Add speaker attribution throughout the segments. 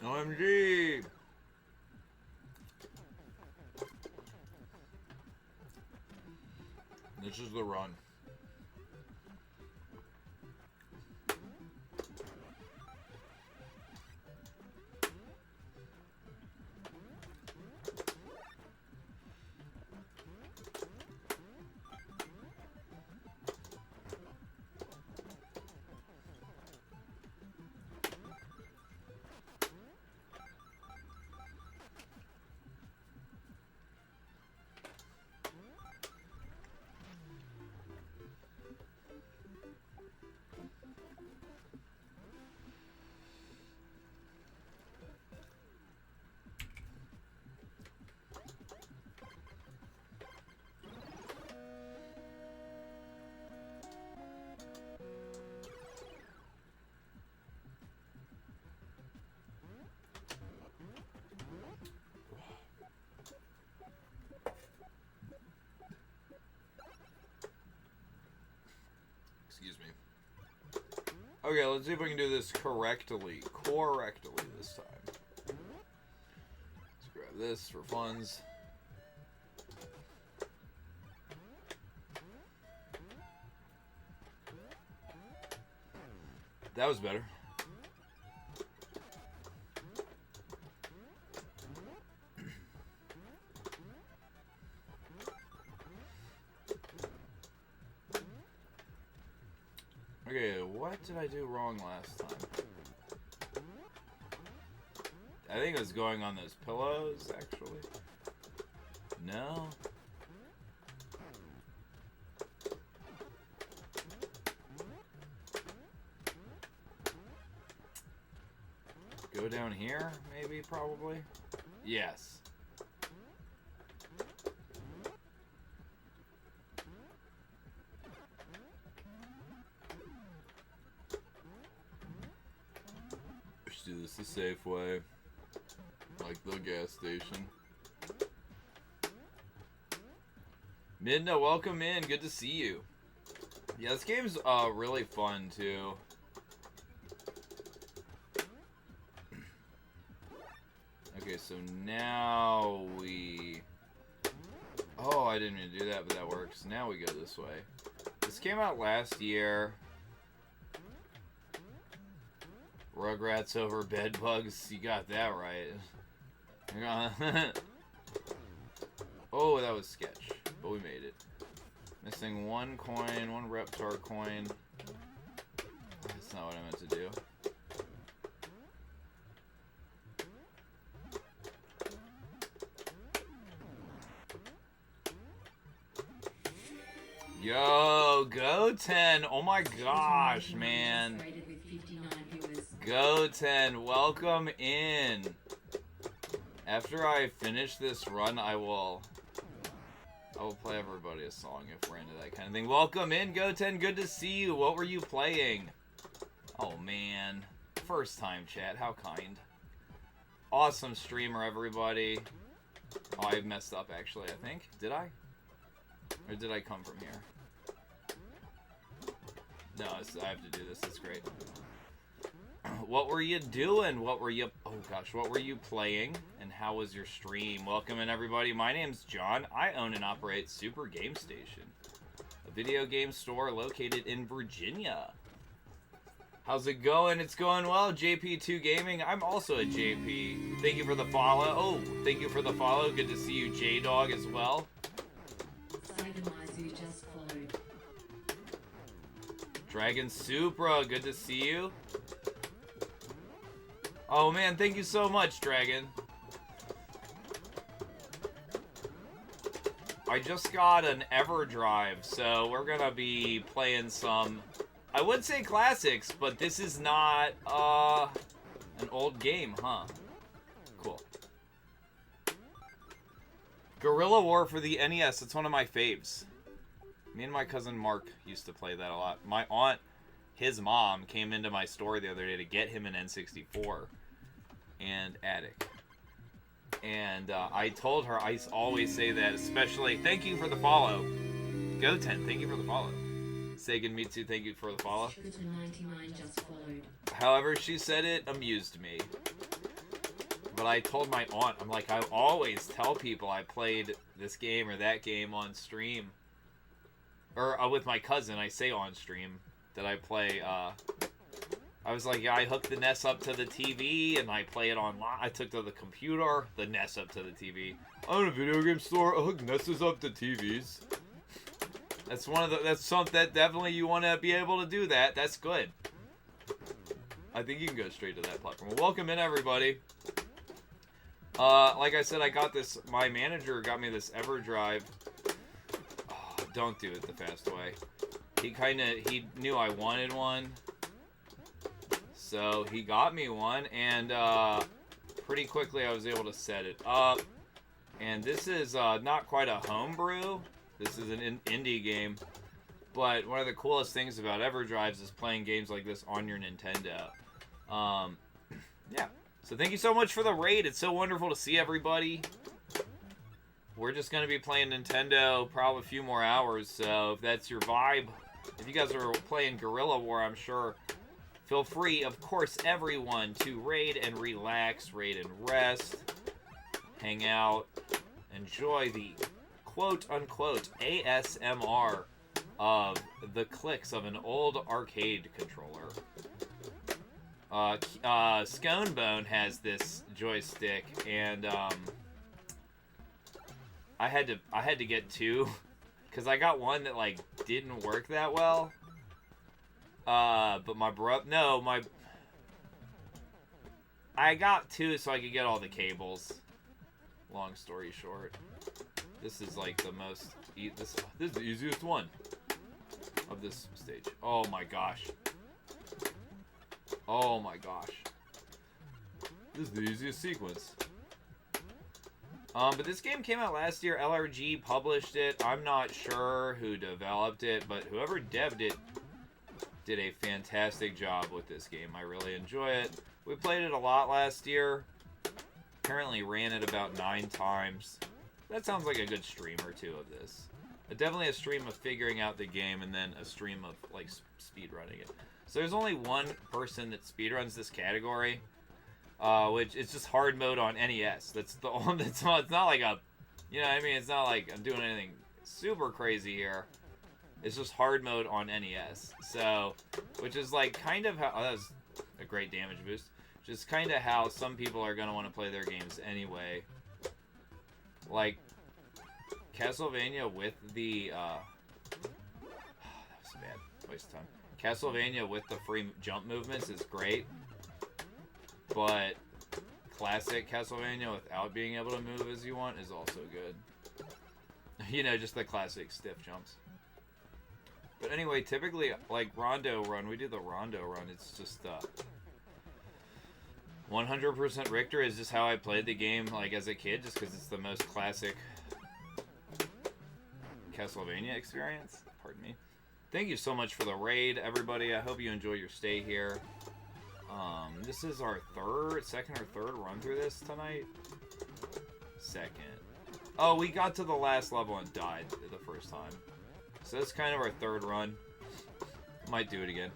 Speaker 1: OMG! This is the run. Excuse me. Okay, let's see if we can do this correctly. Correctly this time. Let's grab this for funds. That was better. Okay, what did I do wrong last time? I think it was going on those pillows, actually. No? Go down here, maybe, probably? Yes. Let's do this the safe way. Like the gas station. Midna, welcome in. Good to see you. Yeah, this game's really fun, too. Okay, so now we... Oh, I didn't even do that, but that works. Now we go this way. This came out last year. Rugrats over bed bugs. You got that right. Oh, that was sketch. But we made it. Missing one coin, one Reptar coin. That's not what I meant to do. Yo, Go 10. Oh my gosh, man. Go 10, welcome in. After I finish this run, I will play everybody a song if we're into that kind of thing. Welcome in, Go 10. Good to see you. What were you playing? Oh man, first time chat. How kind. Awesome streamer, everybody. Oh, I messed up actually. I think. Did I? Or did I come from here? No, I have to do this. It's great. What were you doing? What were you... Oh, gosh. What were you playing? And how was your stream? Welcome in, everybody. My name's John. I own and operate Super Game Station, a video game store located in Virginia. How's it going? It's going well. JP2 Gaming. I'm also a JP. Thank you for the follow. Oh, thank you for the follow. Good to see you, J-Dog, as well. Dragon Supra, good to see you. Oh man, thank you so much, Dragon. I just got an EverDrive, so we're gonna be playing some, I would say classics, but this is not an old game, huh? Cool. Guerrilla War for the NES, it's one of my faves. Me and my cousin Mark used to play that a lot. My aunt, his mom, came into my store the other day to get him an N64 and Attic. And I told her, I always say that, especially, thank you for the follow. Goten, thank you for the follow. Sagan Mitsu, thank you for the follow. However she said it amused me. but I told my aunt, I'm like, I always tell people I played this game or that game on stream. Or with my cousin, I say on stream that I play, I was like, yeah, I hooked the NES up to the TV and I play it online. I took to the computer, the NES up to the TV. I'm in a video game store, I hook NESs up to TVs. That's that's something that definitely you want to be able to do that. That's good. I think you can go straight to that platform. Well, welcome in, everybody. Like I said, I got this, my manager got me this EverDrive. Oh, don't do it the fast way. He knew I wanted one. So he got me one, and pretty quickly I was able to set it up. And this is not quite a homebrew. This is an indie game. But one of the coolest things about EverDrives is playing games like this on your Nintendo. Yeah. So thank you so much for the raid. It's so wonderful to see everybody. We're just going to be playing Nintendo probably a few more hours. So if that's your vibe, if you guys are playing Guerrilla War, I'm sure, feel free, of course, everyone, to raid and relax, raid and rest, hang out, enjoy the quote-unquote ASMR of the clicks of an old arcade controller. Sconebone has this joystick, and I had to get two, because I got one that like didn't work that well. But I got two so I could get all the cables. Long story short, this is like the most, this is the easiest one of this stage. Oh my gosh. Oh my gosh. This is the easiest sequence. But this game came out last year. LRG published it. I'm not sure who developed it, but whoever devved it did a fantastic job with this game. I really enjoy it. We played it a lot last year. Apparently ran it about 9 times. That sounds like a good stream or two of this. Definitely a stream of figuring out the game, and then a stream of like speedrunning it. So there's only one person that speedruns this category, which is just hard mode on NES. That's the only. It's not like a, you know what I mean? It's not like I'm doing anything super crazy here. It's just hard mode on NES. So, which is like kind of how, oh, that was a great damage boost. Which is kind of how some people are going to want to play their games anyway. Like, Castlevania with the, that was bad. Waste of time. Castlevania with the free jump movements is great. But classic Castlevania without being able to move as you want is also good. You know, just the classic stiff jumps. But anyway, typically, like, Rondo Run, we do the Rondo Run, it's just, 100% Richter is just how I played the game, like, as a kid, just because it's the most classic Castlevania experience. Pardon me. Thank you so much for the raid, everybody. I hope you enjoy your stay here. This is our second or third run through this tonight. Second. Oh, we got to the last level and died the first time. So that's kind of our third run. Might do it again.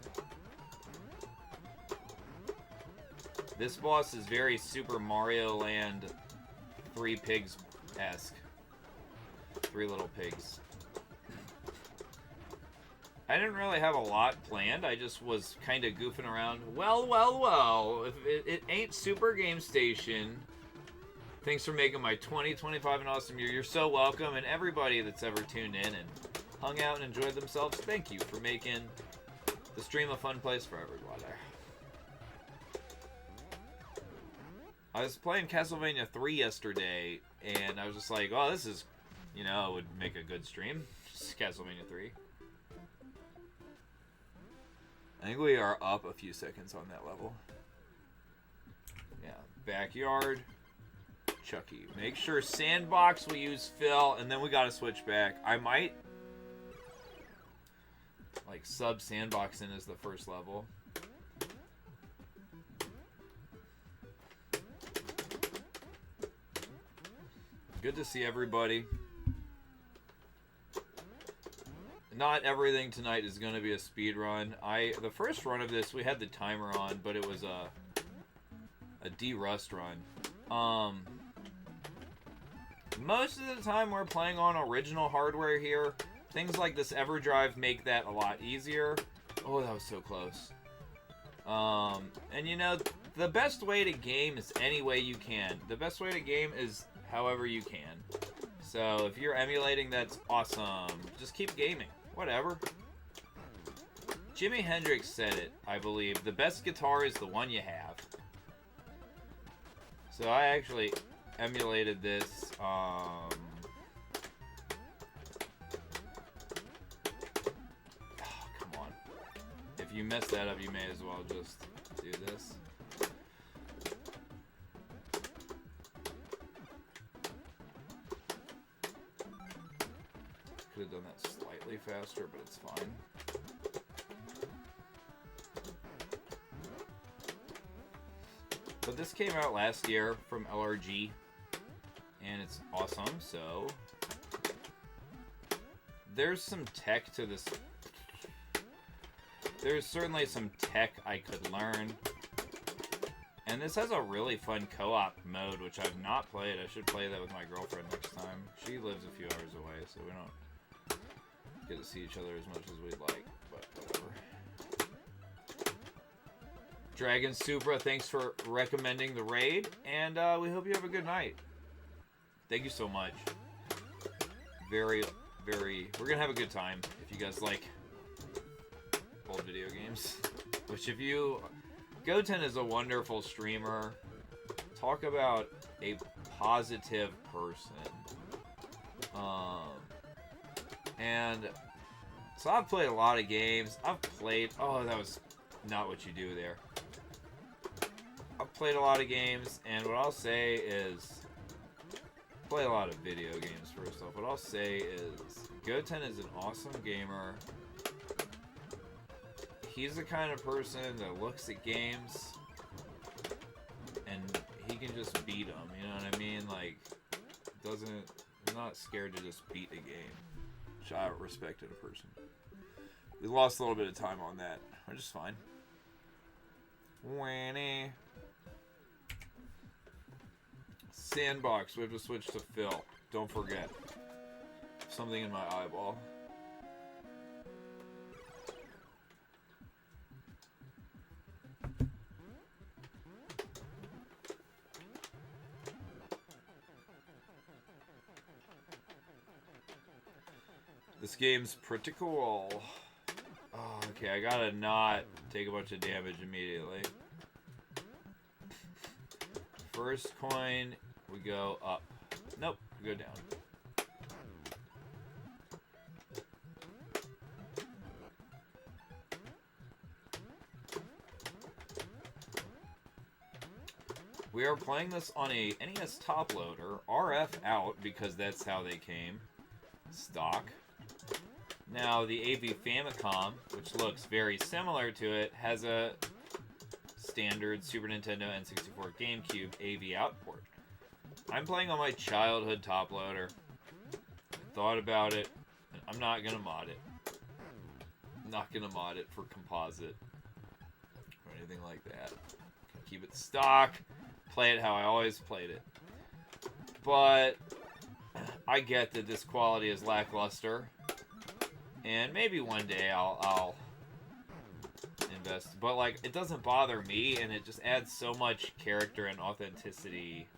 Speaker 1: This boss is very Super Mario Land 3 Pigs-esque. 3 little pigs. I didn't really have a lot planned. I just was kind of goofing around. Well. If it ain't Super Game Station. Thanks for making my 2025 an awesome year. You're so welcome. And everybody that's ever tuned in and hung out and enjoyed themselves, thank you for making the stream a fun place for everybody. I was playing Castlevania 3 yesterday, and I was just like, oh, this is, you know, it would make a good stream. Just Castlevania 3. I think we are up a few seconds on that level. Yeah, backyard, Chucky. Make sure sandbox we use Phil, and then we gotta switch back. I might, like, sub sandbox in as the first level. Good to see everybody. Not everything tonight is going to be a speed run. The first run of this, we had the timer on, but it was a de-rust run. Most of the time we're playing on original hardware here. Things like this EverDrive make that a lot easier. Oh, that was so close. And you know, the best way to game is any way you can. The best way to game is however you can. So if you're emulating, that's awesome. Just keep gaming. Whatever. Jimi Hendrix said it, I believe. The best guitar is the one you have. So I actually emulated this. Oh, come on. If you mess that up, you may as well just do this. Could have done that slightly faster, but it's fine. But this came out last year from LRG, and it's awesome, so there's some tech to this. There's certainly some tech I could learn. And this has a really fun co-op mode, which I've not played. I should play that with my girlfriend next time. She lives a few hours away, so we don't get to see each other as much as we'd like, but whatever. Dragon Supra, thanks for recommending the raid, and we hope you have a good night. Thank you so much. We're gonna have a good time if you guys like old video games. Which if you... Goten is a wonderful streamer. Talk about a positive person. And so I've played a lot of games. Oh, that was not what you do there. I've played a lot of games, and what I'll say is, play a lot of video games first off. What I'll say is, Goten is an awesome gamer. He's the kind of person that looks at games, and he can just beat them, you know what I mean? Like, he's not scared to just beat a game. Which I respect in a person. We lost a little bit of time on that, which is fine. Wanny. Sandbox, we have to switch to Phil. Don't forget. Something in my eyeball. This game's pretty cool. Oh, okay, I gotta not take a bunch of damage immediately. First coin, we go up. Nope, we go down. We are playing this on a NES top loader, RF out because that's how they came. Stock. Now, the AV Famicom, which looks very similar to it, has a standard Super Nintendo N64 GameCube AV out port. I'm playing on my childhood top loader. I thought about it. I'm not going to mod it. I'm not going to mod it for composite or anything like that. Keep it stock. Play it how I always played it. But I get that this quality is lackluster. And maybe one day I'll invest. But, like, it doesn't bother me, and it just adds so much character and authenticity.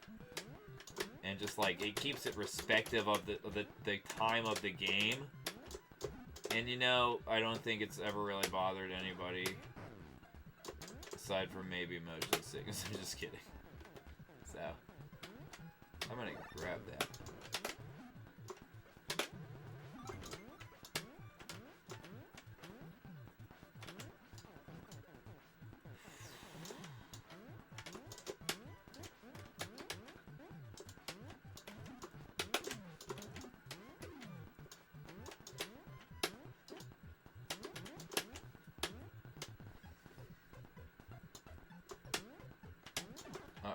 Speaker 1: And just, like, it keeps it respective of the time of the game. And, you know, I don't think it's ever really bothered anybody. Aside from maybe motion sickness. I'm just kidding. So, I'm gonna grab that.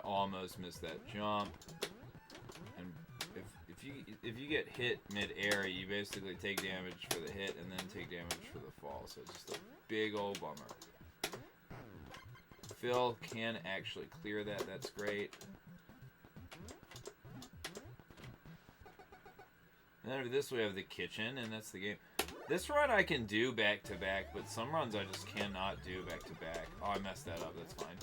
Speaker 1: Almost missed that jump, and if you get hit mid-air, you basically take damage for the hit and then take damage for the fall. So it's just a big old bummer. Phil can actually clear that. That's great. And then this we have the kitchen, and that's the game. This run I can do back to back, but some runs I just cannot do back to back. Oh, I messed that up. That's fine.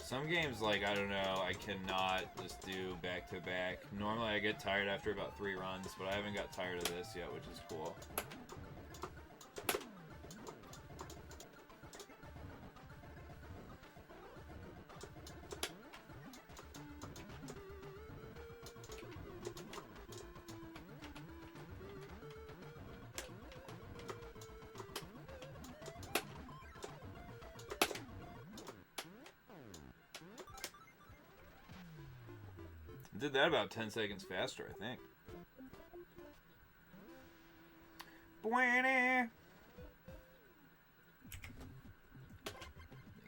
Speaker 1: Some games, like, I don't know, I cannot just do back to back. Normally I get tired after about 3 runs, but I haven't got tired of this yet, which is cool. Did that about 10 seconds faster, I think. The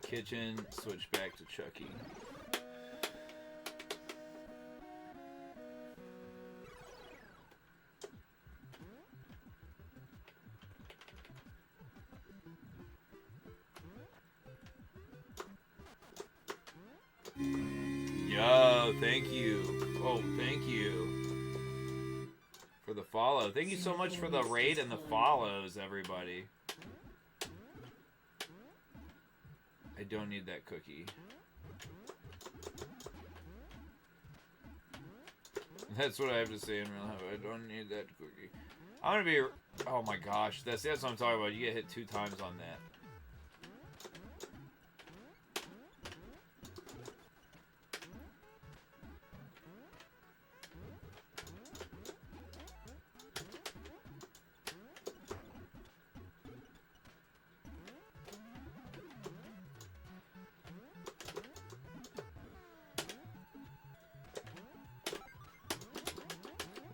Speaker 1: kitchen, switch back to Chucky. Yo, thank you. Oh, thank you for the follow. Thank you so much for the raid and the follows, everybody. I don't need that cookie. That's what I have to say in real life. I don't need that cookie. I'm gonna be... Oh my gosh, that's what I'm talking about. You get hit 2 times on that.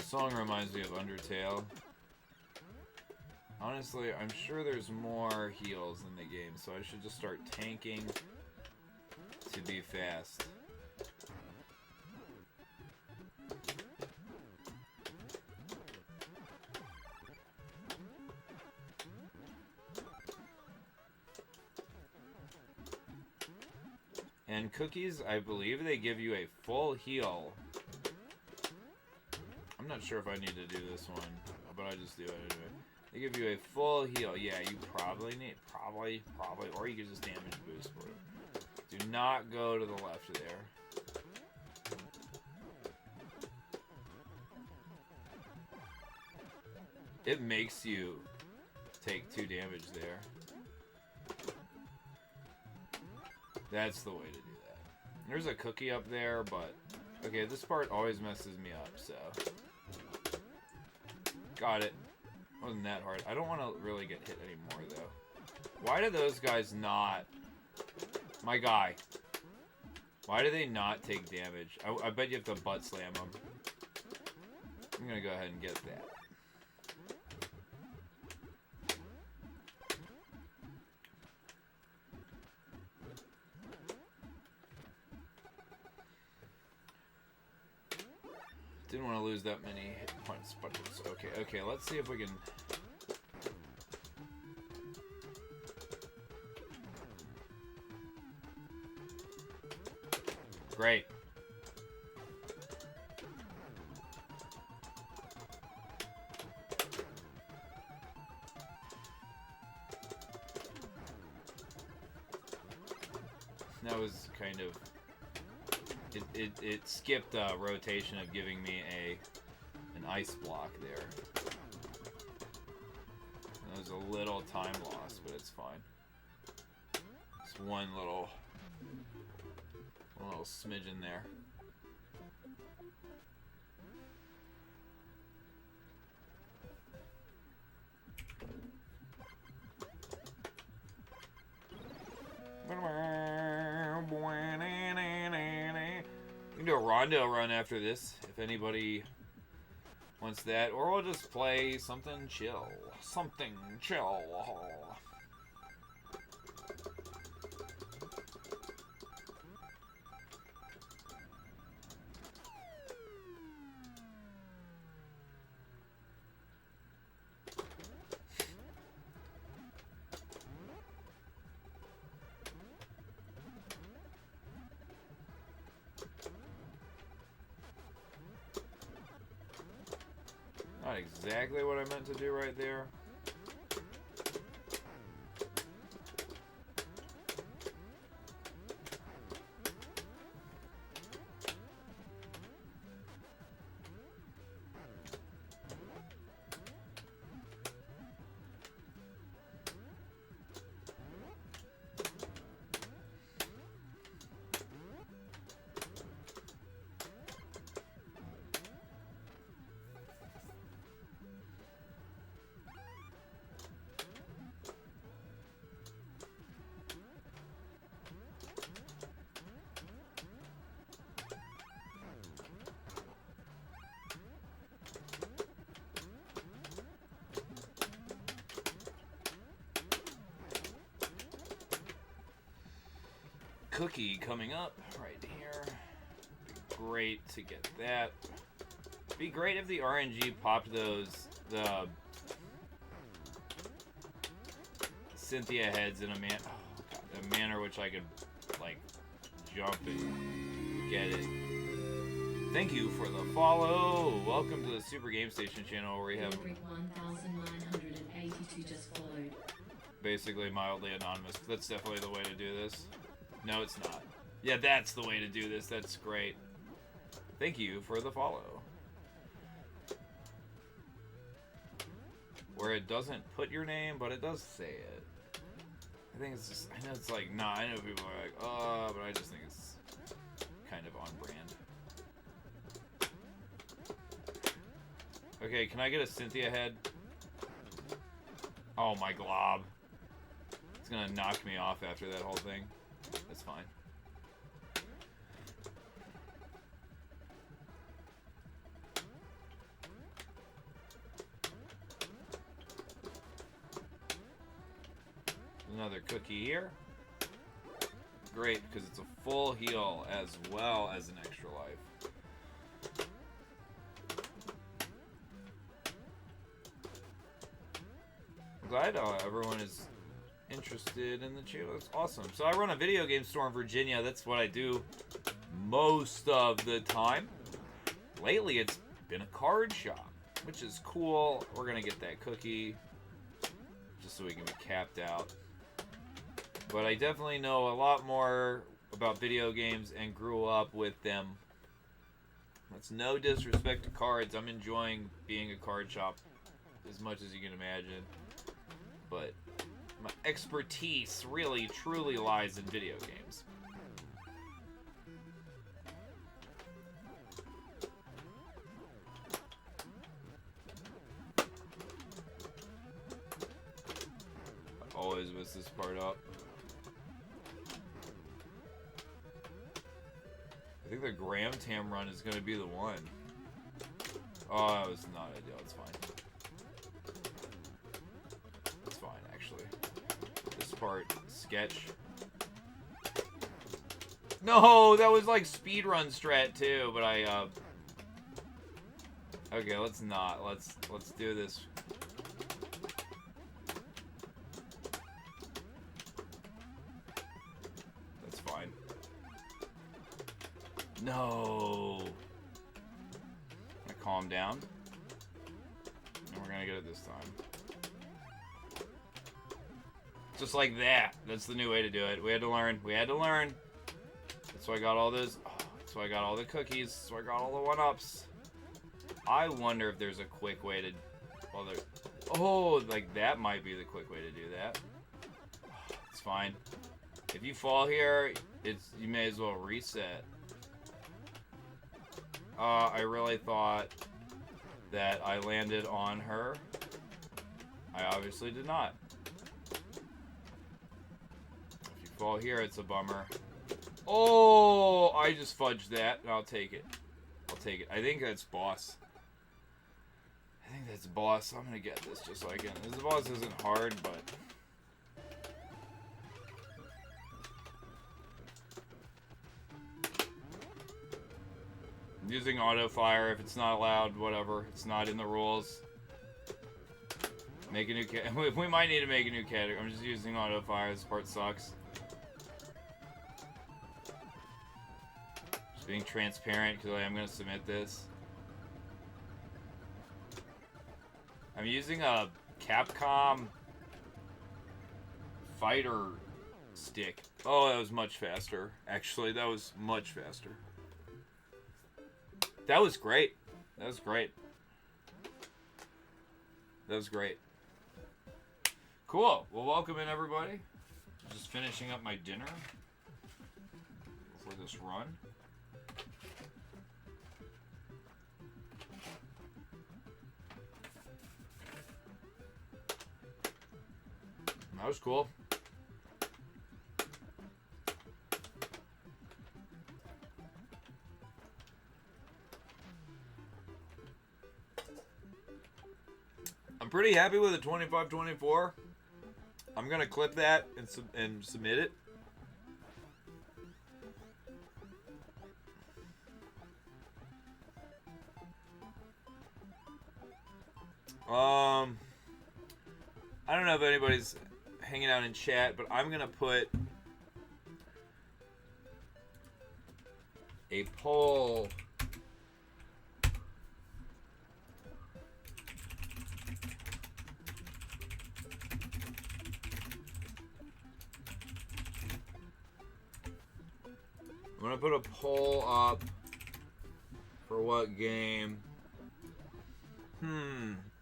Speaker 1: Song reminds me of Undertale. Honestly, I'm sure there's more heals in the game, so I should just start tanking to be fast. And cookies, I believe they give you a full heal. I'm not sure if I need to do this one, but I just do it anyway. They give you a full heal. Yeah, you probably need, probably, or you can just damage boost for it. Do not go to the left there. It makes you take 2 damage there. That's the way to do that. There's a cookie up there, but... Okay, this part always messes me up, so... Got it. Wasn't that hard. I don't want to really get hit anymore, though. Why do those guys not... My guy. Why do they not take damage? I bet you have to butt slam them. I'm gonna go ahead and get that. Didn't want to lose that many hit points, but it's okay. Okay, let's see if we can... Great. That was kind of... It skipped a rotation of giving me an ice block there. That was a little time loss, but it's fine. Just one little smidgen there. We can do a rondo run after this, if anybody wants that. Or we'll just play something chill. Something chill. not exactly what I meant to do right there. Cookie coming up right here. Be great to get that. Be great if the RNG popped those the Cynthia heads in a manner which I could like jump and get it. Thank you for the follow. Welcome to the Super Game Station channel where we have
Speaker 2: 1,982 just followed.
Speaker 1: Basically mildly anonymous. That's definitely the way to do this. No, it's not. Yeah, that's the way to do this. That's great. Thank you for the follow. Where it doesn't put your name, but it does say it. I think it's just, I know it's like, nah, I know people are like, but I just think it's kind of on brand. Okay, can I get a Cynthia head? Oh, my glob. It's gonna knock me off after that whole thing. That's fine. Another cookie here. Great, because it's a full heal as well as an extra life. I'm glad everyone is interested in the channel. It's awesome. So I run a video game store in Virginia. That's what I do most of the time. Lately, it's been a card shop, which is cool. We're gonna get that cookie just so we can be capped out. But I definitely know a lot more about video games and grew up with them. That's no disrespect to cards. I'm enjoying being a card shop as much as you can imagine. But my expertise really, truly lies in video games. I always mess this part up. I think the Graham Tam run is going to be the one. Oh, that was not ideal. It's fine. It's fine, actually. This part, sketch. No, that was like speedrun strat too, but I, okay, let's not. Let's do this. That's fine. No. I'm gonna calm down. And we're gonna get it this time. Just like that. That's the new way to do it. We had to learn. We had to learn. That's why I got all those. Oh, that's why I got all the cookies. That's why I got all the one-ups. I wonder if there's a quick way to... Well, there... Oh, like that might be the quick way to do that. It's fine. If you fall here, you may as well reset. I really thought that I landed on her. I obviously did not. If you fall here, it's a bummer. Oh, I just fudged that. I'll take it. I'll take it. I think that's boss. I think that's boss. I'm gonna get this just so I can. This boss isn't hard, but... I'm using auto fire. If it's not allowed, whatever. It's not in the rules. Make a new category. We might need to make a new category. I'm just using auto fire. This part sucks. Just being transparent because I am going to submit this. I'm using a Capcom fighter stick. Oh, that was much faster. Actually, that was much faster. That was great. That was great. That was great. Cool. Well, welcome in, everybody. Just finishing up my dinner before this run. That was cool. I'm pretty happy with the 25-24. I'm gonna clip that and submit it. I don't know if anybody's hanging out in chat, but I'm gonna put a poll. I'm gonna put a poll up for what game.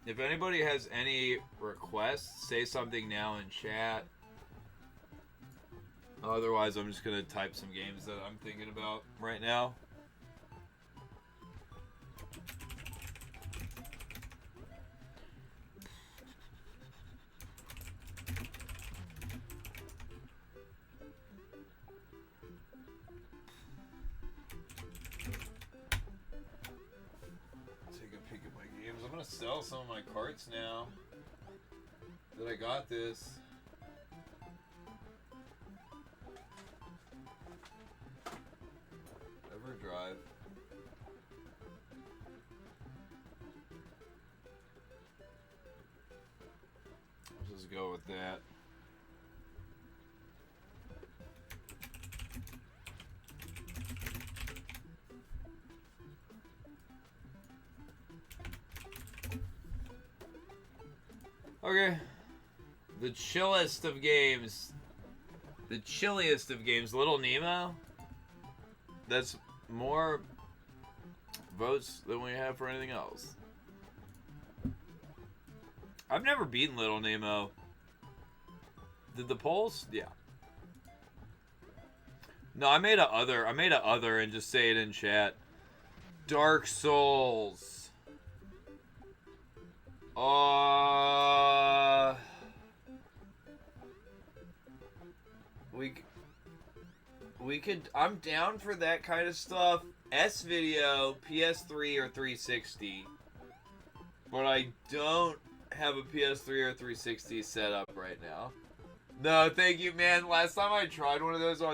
Speaker 1: If anybody has any requests, say something now in chat. Otherwise, I'm just gonna type some games that I'm thinking about right now. Sell some of my carts now that I got this. Everdrive. Let's just go with that. Okay. The chillest of games. The chilliest of games. Little Nemo. That's more votes than we have for anything else. I've never beaten Little Nemo. Did the polls? Yeah. No, I made a other and just say it in chat. Dark Souls. We could. I'm down for that kind of stuff. S-Video, PS3 or 360, but I don't have a PS3 or 360 set up right now. No, thank you, man. Last time I tried one of those on